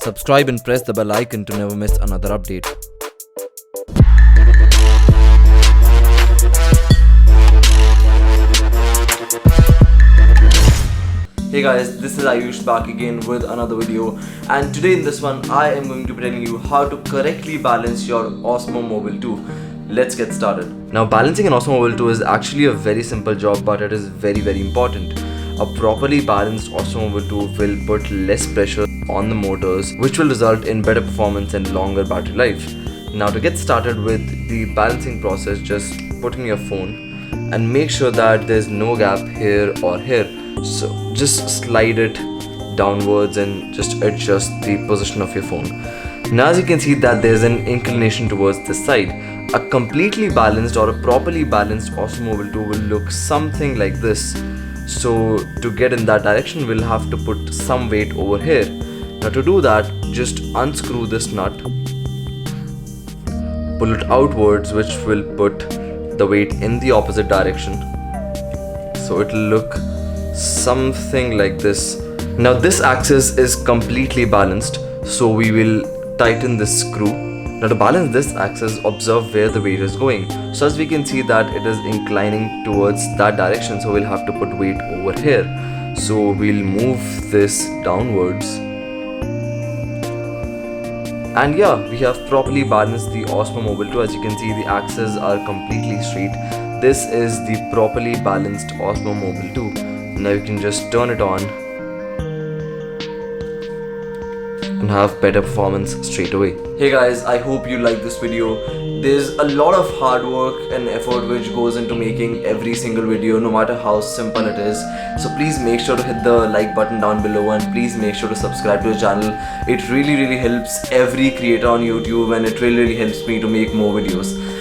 Subscribe and press the bell icon to never miss another update. Hey guys, this is Ayush back again with another video, and today in this one I am going to be telling you how to correctly balance your Osmo Mobile 2. Let's get started. Now, balancing an Osmo Mobile 2 is actually a very simple job, but it is very important. A properly balanced Osmo Mobile 2 will put less pressure on the motors, which will result in better performance and longer battery life. Now, to get started with the balancing process, just put in your phone and make sure that there's no gap here or here. So just slide it downwards and just adjust the position of your phone. Now, as you can see that there's an inclination towards this side. A completely balanced or a properly balanced Osmo Mobile 2 will look something like this. So to get in that direction, we'll have to put some weight over here. Now, to do that, just unscrew this nut, pull it outwards, which will put the weight in the opposite direction. So it'll look something like this. Now, this axis is completely balanced, so we will tighten this screw. Now, to balance this axis, observe where the weight is going. So as we can see that it is inclining towards that direction, so we'll have to put weight over here. So we'll move this downwards. And yeah, we have properly balanced the Osmo Mobile 2. As you can see, the axes are completely straight. This is the properly balanced Osmo Mobile 2. Now you can just turn it on and have better performance straight away. Hey guys, I hope you like this video. There's a lot of hard work and effort which goes into making every single video, no matter how simple it is. So please make sure to hit the like button down below, and please make sure to subscribe to the channel. It really helps every creator on YouTube, and it really helps me to make more videos.